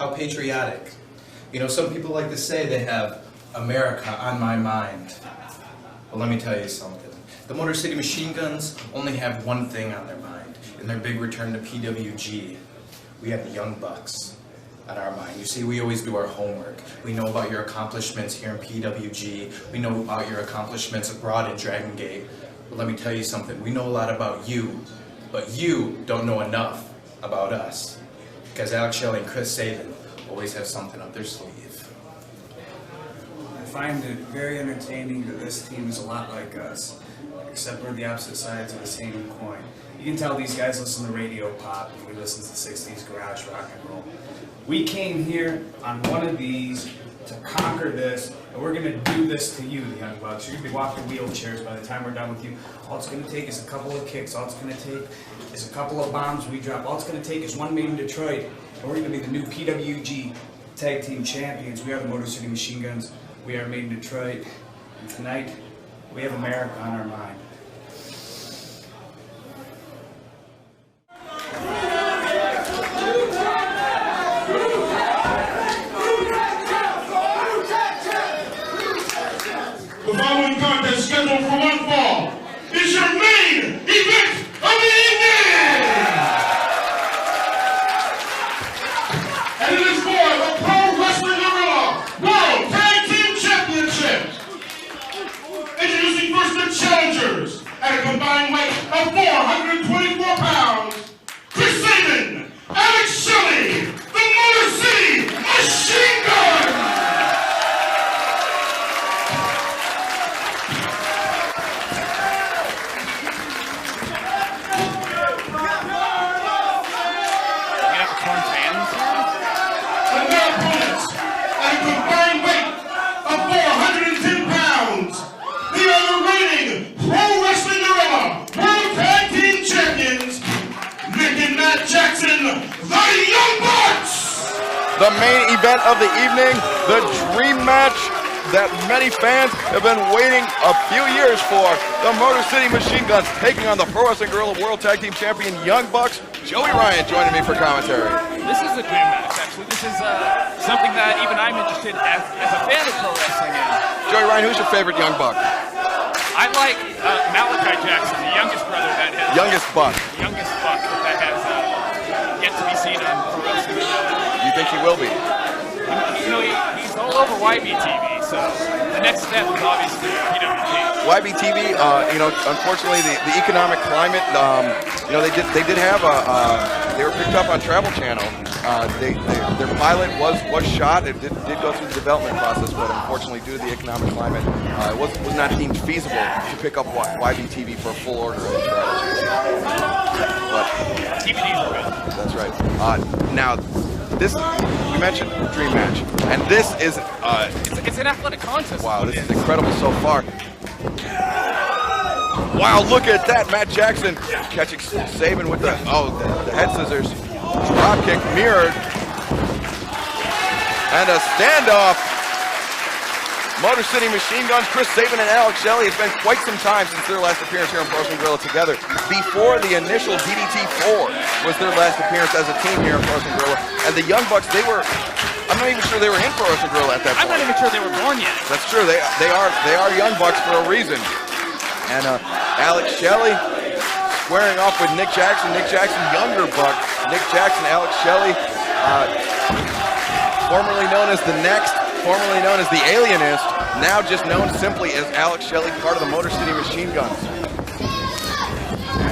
How patriotic. You know, some people like to say they have America on my mind. Well, let me tell you something. The Motor City Machine Guns only have one thing on their mind in their big return to PWG. We have the Young Bucks on our mind. You see, we always do our homework. We know about your accomplishments here in PWG. We know about your accomplishments abroad in Dragon Gate. But let me tell you something. We know a lot about you, but you don't know enough about us. Because Alex Shelley and Chris Sabin always have something up their sleeve. I find it very entertaining that this team is a lot like us, except we're the opposite sides of the same coin. You can tell these guys listen to radio pop, and we listen to the 60s garage rock and roll. We came here on one of these to conquer this, and we're going to do this to you, the Young Bucks. You're going to be walking wheelchairs by the time we're done with you. All it's going to take is a couple of kicks. All it's going to take is a couple of bombs we drop. All it's going to take is one made in Detroit, and we're going to be the new PWG Tag Team Champions. We are the Motor City Machine Guns. We are made in Detroit. And tonight, we have America on our mind. The following contest scheduled for one fall is your main event of the evening! And it is for the Pro Wrestling Arena World Tag Team Championship. Introducing first the challengers at a combined weight of 424 pounds, Chris Sabin, Alex Shelley, the Motor City Machine Guns! The main event of the evening, the dream match that many fans have been waiting a few years for. The Motor City Machine Guns taking on the Pro Wrestling Guerrilla World Tag Team Champion Young Bucks. Joey Ryan joining me for commentary. This is a dream match, actually. This is something that even I'm interested as a fan of pro wrestling in. Joey Ryan, who's your favorite Young Buck? I like Malachi Jackson, the youngest brother that has... Youngest Buck. Youngest Buck that has yet to be seen on pro wrestling. You think he will be? You know, he's all over YBTV, so the next step is obviously PWG. YBTV, you know, unfortunately, the economic climate, you know, they did have they were picked up on Travel Channel. Their pilot was shot. It did go through the development process, but unfortunately, due to the economic climate, it was not deemed feasible to pick up YBTV for a full order of the Travel Channel. But TVDs are good. That's right. Now, this we mentioned dream match, and this is it's an athletic contest. Wow, this is incredible so far. Wow, look at that, Matt Jackson catching Sabin with the head scissors, drop kick mirrored, and a standoff. Motor City Machine Guns, Chris Sabin and Alex Shelley. It's been quite some time since their last appearance here in Pro Wrestling Guerrilla together. Before the initial DDT4 was their last appearance as a team here in Pro Wrestling Guerrilla. And the Young Bucks, I'm not even sure they were in Pro Wrestling Guerrilla at that point. I'm not even sure they were born yet. That's true. They are Young Bucks for a reason. And Alex Shelley squaring off with Nick Jackson. Nick Jackson, younger buck. Nick Jackson, Alex Shelley, formerly known as the Next, formerly known as the Alienist, now just known simply as Alex Shelley, part of the Motor City Machine Guns.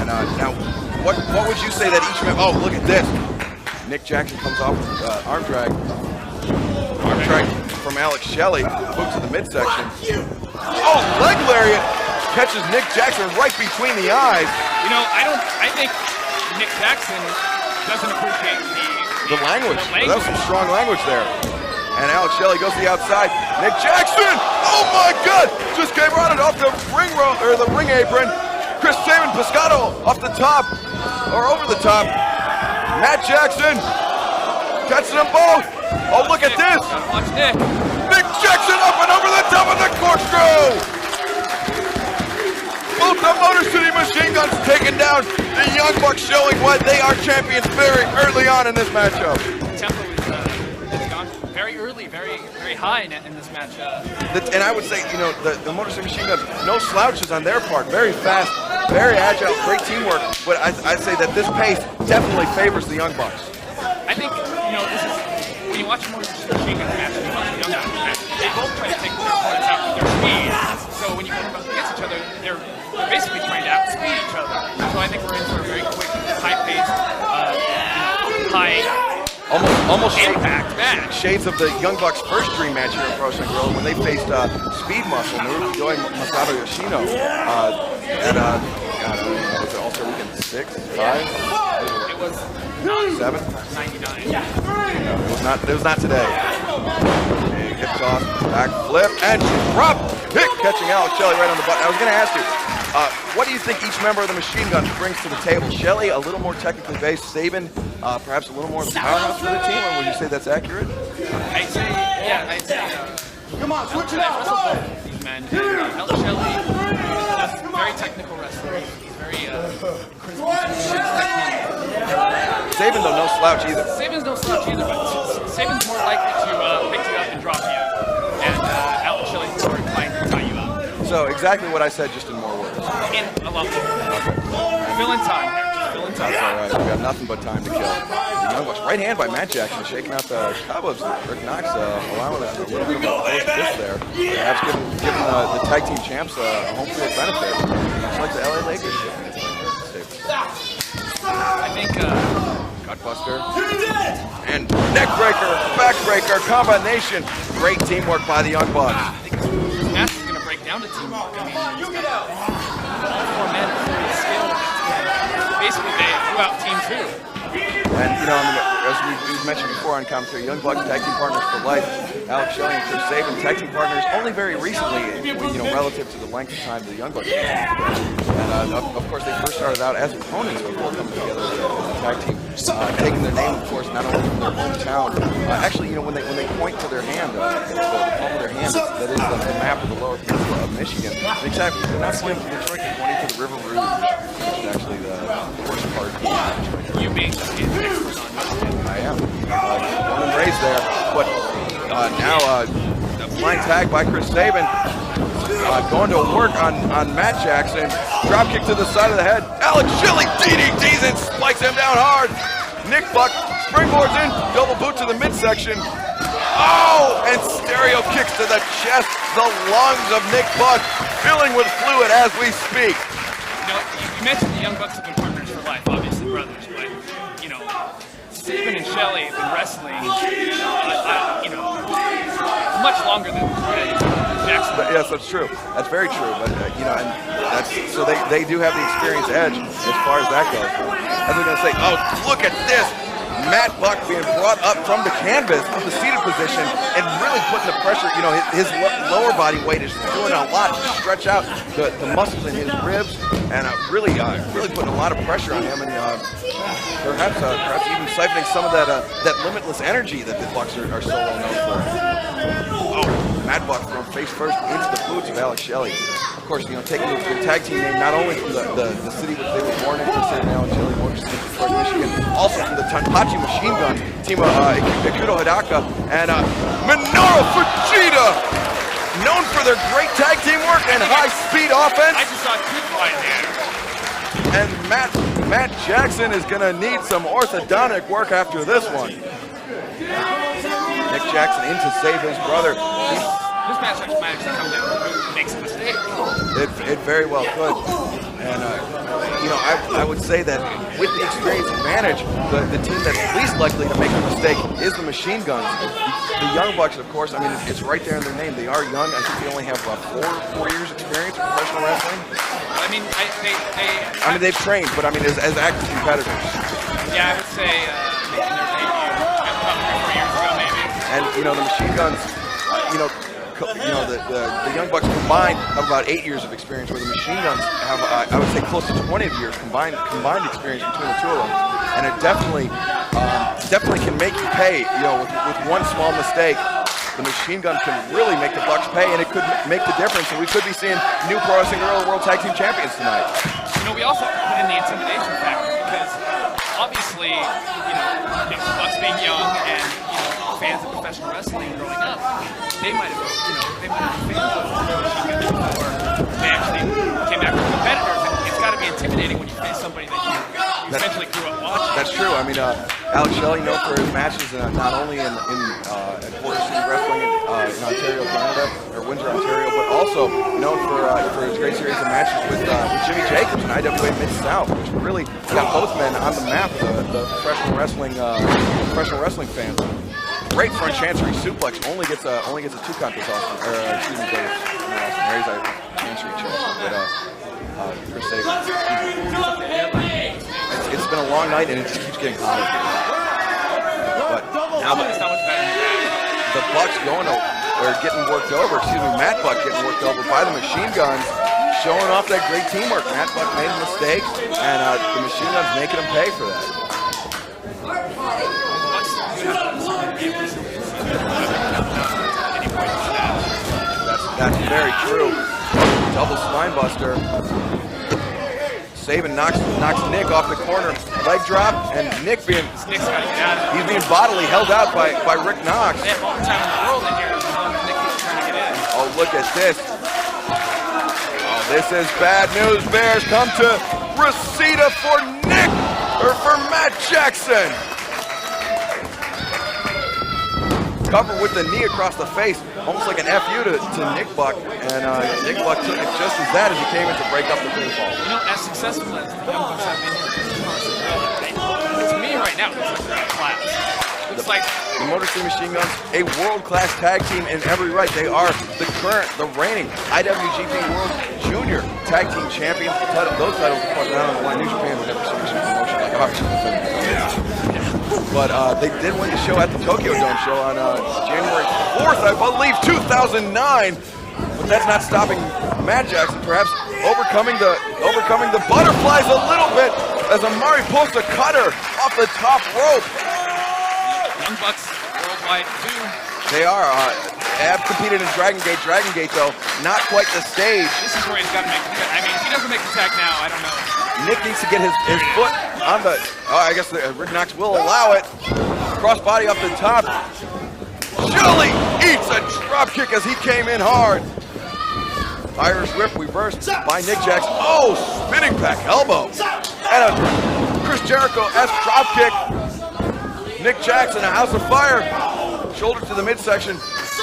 And now, what would you say that each member? Oh, look at this. Nick Jackson comes off with arm drag from Alex Shelley, moves to the midsection. Oh, leg lariat catches Nick Jackson right between the eyes. You know, I think Nick Jackson doesn't appreciate the language. That was some strong language there. And Alex Shelley goes to the outside. Nick Jackson! Oh my God! Just came running off the ring apron. Chris Sabin Pescado off the top, or over the top. Matt Jackson catching them both. Oh, look at this! Watch Nick. Nick Jackson up and over the top of the corkscrew. Both the Motor City Machine Guns taking down the Young Bucks, showing why they are champions very early on in this matchup. Tempo is Shelley very, very high in this match. And I would say, you know, the Motor City Machine Guns, no slouches on their part. Very fast, very agile, great teamwork. But I'd say that this pace definitely favors the Young Bucks. I think, you know, this is, when you watch a Motor City Machine Guns match and you watch the Young Bucks match, they both try to take their opponents out with their speed. So when you put them up against each other, they're basically trying to outspeed each other. So I think we're in for a very quick, high-paced, high Almost impact match. Shades of the Young Bucks' first dream match here in Pro Wrestling Guerrilla when they faced Speed Muscle, Naruto Masato Yoshino at was it All-Star Weekend 6, 5? It was 7? 99. No, it was not today. Big hip toss, back flip, and drop kick, catching Alex Shelley right on the button. I was going to ask you, what do you think each member of the Machine Guns brings to the table? Shelley, a little more technically based. Sabin, perhaps a little more of the powerhouse for the team, or would you say that's accurate? I'd say, Come on, switch it out. these men. Alex Shelley is a very technical wrestler. He's very Sabin, though, no slouch either. Sabin's no slouch either, but Sabin's more likely to pick you up and drop you. And Alex Shelley's more inclined to tie you up. So exactly what I said, just in more words. In a lot more. Okay. Fill in time here. Just fill in time. That's all right. We got nothing but time to kill. The Young Bucks, right hand by Matt Jackson, shaking out the cobwebs. Rick Knox allowing a little bit of a close fist there. Perhaps giving the tag team champs a home field benefit, much like the LA Lakers did. I think Gutbuster and neckbreaker, backbreaker combination. Great teamwork by the Young Bucks. I think this match is going to break down to teamwork. I mean, it's got all four men fully skilled. Basically, they threw out team 2. And, you know, I mean, as we've mentioned before on commentary, Young Bucks tag team partners for life. Alex Shelley and Chris Sabin, tag team partners only very recently, you know, relative to the length of time the Young Bucks have been. And, of course, they first started out as opponents before coming together as a tag team, taking their name, of course, not only from their hometown. Actually, you know, when they point to their hand, the palm of their hand, that is the map of the lower peninsula of Michigan. Exactly. They're not pointing to Detroit, they're pointing to the River Rouge, which is actually the worst part of the You being an expert on Michigan. I am. Born and raised there. But now a flying tag by Chris Sabin. Going to work on Matt Jackson. Drop kick to the side of the head. Alex Shelley DDTs and spikes him down hard. Nick Buck springboards in. Double boot to the midsection. Oh! And stereo kicks to the chest. The lungs of Nick Buck filling with fluid as we speak. You know, you mentioned the Young Bucks have been partners for life, obviously brothers, but, you know, Sabin and Shelley have been wrestling, you know, much longer than Jackson. But yes, that's true. That's very true. But you know, and that's so they do have the experience edge as far as that goes. And they're gonna say, oh, look at this. Matt Buck being brought up from the canvas from the seated position and really putting the pressure. You know, his lower body weight is doing a lot to stretch out the muscles in his ribs, and really putting a lot of pressure on him, and perhaps even siphoning some of that limitless energy that the Bucks are so well known for. Oh, Matt Buck thrown face first into the boots of Alex Shelley. Of course, you know, taking the tag team name not only from the city which they were born in, the city of Alex Shelley, Motor City, Detroit, Michigan, also from the Tanpachi Machine Guns, team of Ikuto Hidaka and Minoru Fujita, known for their great tag team work and high-speed offense. I just saw two fly there. And Matt Jackson is going to need some orthodontic work after this one. Nick Jackson in to save his brother. This match might actually come down to who makes a mistake. It very well could. And, you know, I would say that with the experience advantage, the team that's least likely to make a mistake is the Machine Guns. The Young Bucks, of course, I mean, it's right there in their name. They are young. I think they only have 4 years experience in professional wrestling. I mean, they've trained, but I mean, as active competitors. Yeah, I would say making their debut about 3 or 4 years ago, maybe. And, you know, the Machine Guns, the Young Bucks combined have about 8 years of experience, where the Machine Guns have, I would say, close to 20 years combined experience between the two of them. And it definitely can make you pay. You know, with one small mistake, the Machine Guns can really make the Bucks pay, and it could make the difference. And we could be seeing new Pro Wrestling Guerrilla World Tag Team Champions tonight. You know, we also put in the intimidation factor because obviously, you know, Bucks being young and, you know, fans of professional wrestling growing up, they might have, been fans of Machine Guns before they actually came back with competitors. And it's got to be intimidating when you face somebody that you essentially grew up watching. That's true. I mean, Alex Shelley, known for his matches not only in Porter City Wrestling in Ontario, Canada, or Windsor, Ontario, but also known for his great series of matches with Jimmy Jacobs in IWA Mid-South, which really got both men on the map of the professional wrestling fans. Great front chancery suplex. Only gets a 2 count this Austin, or excuse me, Dave. Austin Mary's a chancery choke, but Chris Saban. It's been a long night and it just keeps getting hotter. But now the Bucks getting worked over. Excuse me, Matt Buck getting worked over by the Machine Guns, showing off that great teamwork. Matt Buck made a mistake, and the Machine Guns making him pay for that. That's very true. Double spine buster. Saban knocks Nick off the corner. Leg drop, and Nick's being bodily held out by Rick Knox. They have all the time in the world in here as long as Nick keeps trying to get in. Oh, look at this. Oh, this is bad news, Bears. Come to Reseda for Matt Jackson. Covered with the knee across the face, almost like an FU to Nick Buck, and Nick Buck took it just as bad as he came in to break up the pinfall. As successful as the Young Bucks have been here, to me right now, it's like they're out of class. Looks like the Motor City Machine Guns, a world-class tag team in every right. They are the reigning IWGP World Junior Tag Team Champions. Those titles, of course, not on the line. New Japan would never see a promotion like but they did win the show at the Tokyo Dome show on January 4th, I believe, 2009. But that's not stopping Matt Jackson, perhaps overcoming the butterflies a little bit as Amari pulls the cutter off the top rope. Young Bucks worldwide too. They are. Have competed in Dragon Gate. Dragon Gate, though, not quite the stage. This is where he's got to make the tag. I mean, if he doesn't make the tag now, I don't know. Nick needs to get his foot on the. I guess Rick Knox will allow it. Crossbody up the top. Shelley eats a drop kick as he came in hard. Irish whip reversed by Nick Jackson. Oh, spinning back elbow. And a Chris Jericho-esque drop kick. Nick Jackson, a house of fire. Shoulder to the midsection.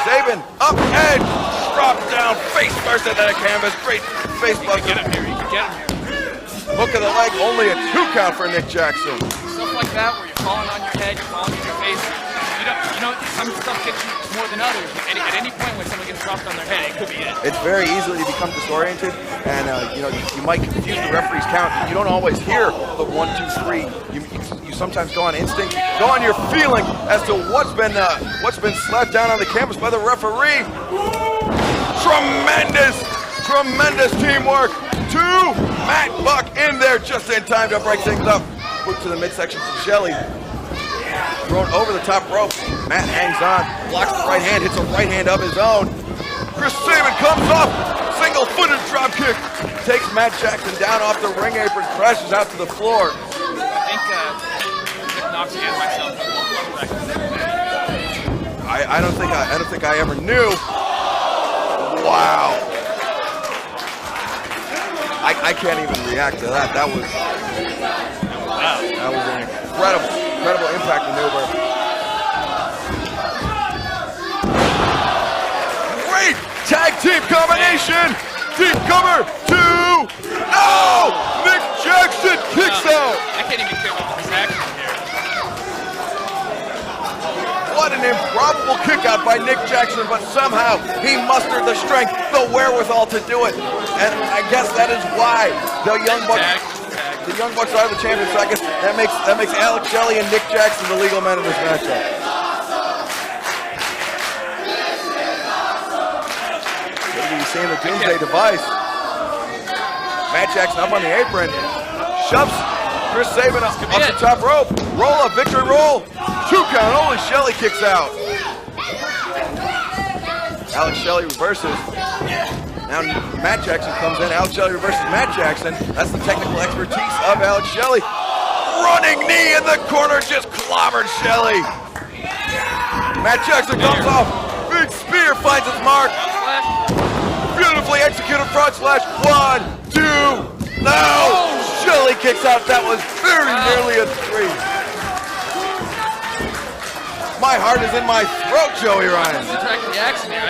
Saban up and drop down face first into the canvas. Great face buster. He can get him here. Hook of the leg, only a 2 count for Nick Jackson. Stuff like that where you're falling on your head, you're falling on your face. Some stuff gets you more than others. At any point when someone gets dropped on their head, it could be it. It's very easy to become disoriented, and you might confuse the referee's count. You don't always hear the 1, 2, 3. You sometimes go on instinct, go on your feeling as to what's been slapped down on the canvas by the referee. Tremendous teamwork. Matt Buck in there just in time to break things up. Boot to the midsection from Shelley. Thrown over the top rope. Matt hangs on, blocks the right hand, hits a right hand of his own. Chris Saban comes up, single-footed drop kick. Takes Matt Jackson down off the ring apron, crashes out to the floor. I think Nick Knox and myself have one back. I don't think I ever knew. Wow. I can't even react to that. That was an incredible impact maneuver. Great tag team combination. Deep cover, 2. Oh! Nick Jackson kicks out. I can't even kick off this action here. What an improbable kick out by Nick Jackson, but somehow he mustered the strength, the wherewithal to do it. And I guess that is why the Young Bucks are the champions. So I guess that makes Alex Shelley and Nick Jackson the legal men of this matchup. You're seeing the Doomsday device. Matt Jackson up on the apron, shoves Chris Saban off the top rope. Roll up, victory roll. 2 count, only Shelley kicks out. Alex Shelley reverses. Now Matt Jackson comes in. Alex Shelley reverses Matt Jackson. That's the technical expertise of Alex Shelley. Running knee in the corner, just clobbered Shelley. Matt Jackson comes off. Big spear finds its mark. Beautifully executed front slash. 1, 2. No! Shelley kicks out. That was very nearly a 3. My heart is in my throat, Joey Ryan. Track the action there.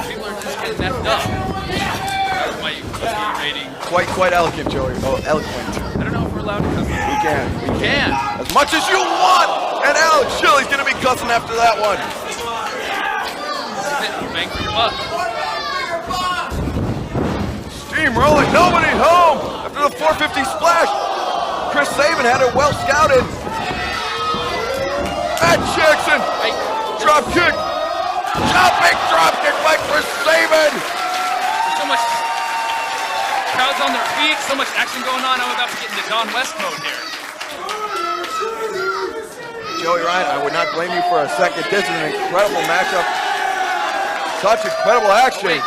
People are just getting messed up. That's why you rating. Quite eloquent, Joey. Oh, eloquent. I don't know if we're allowed to cuss. We can. Can. As much as you want. And Alex Shelley's going to be cussing after that one. Bang for your buck. Steamrolling, nobody home. After the 450 splash, Chris Sabin had it well scouted. Matt Jackson, drop kick. Big drop kick by Chris Sabin. So much crowds on their feet, so much action going on. I'm about to get into Don West mode here. Joey Ryan, I would not blame you for a second. This is an incredible matchup. Such incredible action.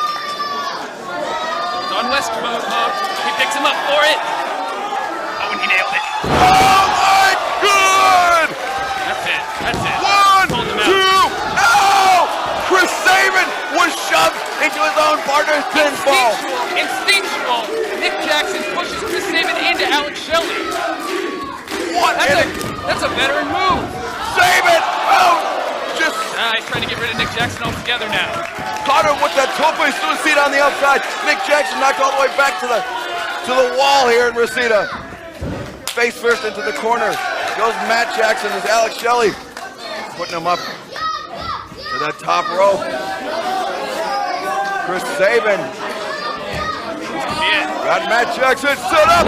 Don West mode. He picks him up for it. Oh, and he nailed it. Oh my God! That's it. 1, 2, no! Chris Sabin was shoved into his own partner's pinfall. Instinctual. Nick Jackson pushes Chris Sabin into Alex Shelley. That's a veteran move. Sabin! Oh! Just he's trying to get rid of Nick Jackson altogether now. caught him with that tope suicida on the outside. Nick Jackson knocked all the way back to the wall here in Reseda. Face first into the corner. Goes Matt Jackson as Alex Shelley putting him up to that top rope. Chris Sabin got Matt Jackson set up.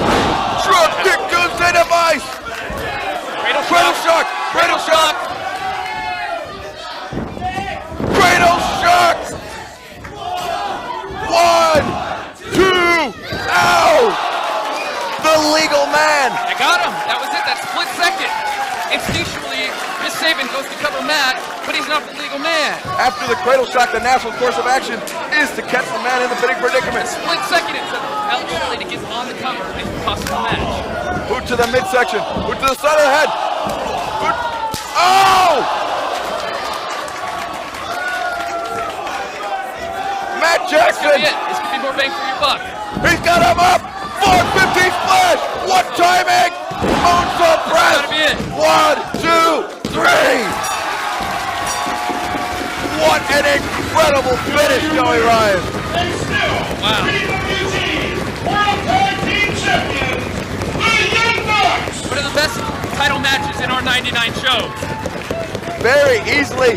Drop kick Tuesday device. Cradle shock. Cradle shock. Cradle shock. 1, 2. Ow! The legal man. I got him. That was it. That split second. Instinctually, Chris Sabin goes to cover Matt, but he's not the legal man. After the cradle shock, the natural course of action is to catch the man in the bidding predicament. Split second, it took Alex Shelley to get on the cover and cost him the match. Boot to the midsection. Boot to the side of the head. Boot. Oh! Matt Jackson. This could be more bang for your buck. He's got him up. 450 splash. What timing? Moonsault press. 1, 2, 3. What an incredible finish, Joey Ryan. And still, Wow. PWG World Tag Team Champions, the Young Bucks. One of the best title matches in our 99 shows. Very easily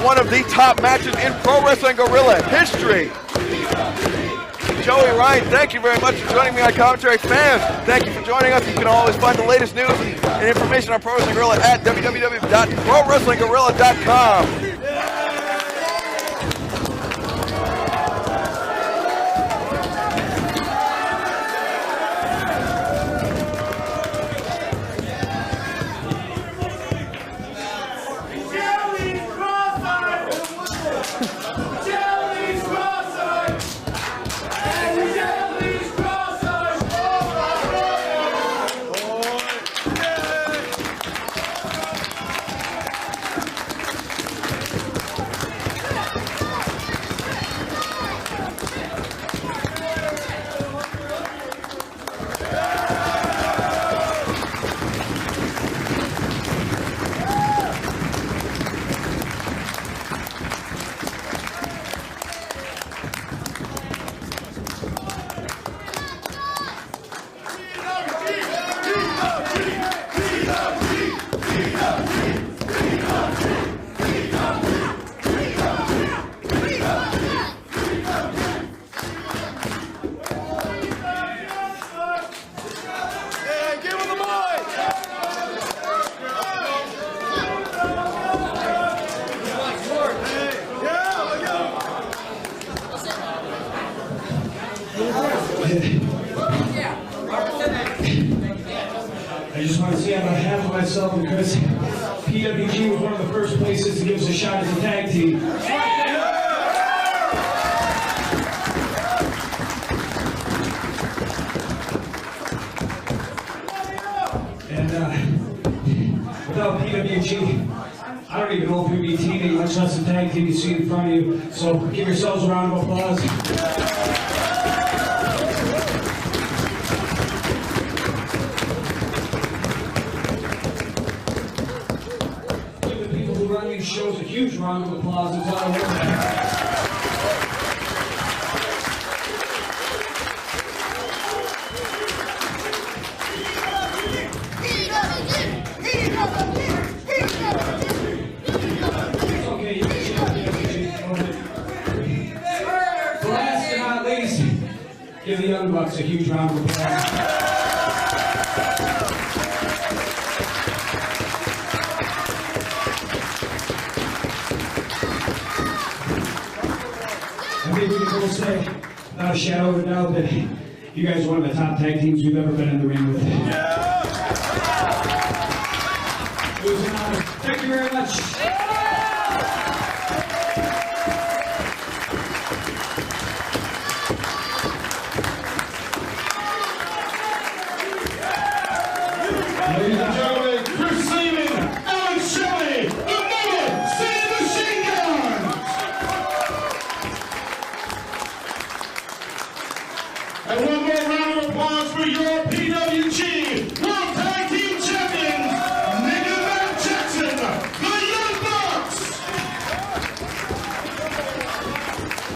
one of the top matches in Pro Wrestling Guerrilla history. Joey Ryan, thank you very much for joining me on Commentary. Fans, thank you for joining us. You can always find the latest news and information on Pro Wrestling Guerrilla at www.prowrestlingguerrilla.com. I just want to say on behalf of myself and Chris, PWG was one of the first places to give us a shot as a tag team. And without PWG, I I don't even know if you'd be teaming, much less a tag team you see in front of you. So give yourselves a round of applause. Give the people who run these shows a huge round of applause. It's all over. Give the Young Bucks a huge round of applause. I think we can both say, without a shadow of a doubt, that you guys are one of the top tag teams we've ever been in the ring with. It was an honor. Thank you very much.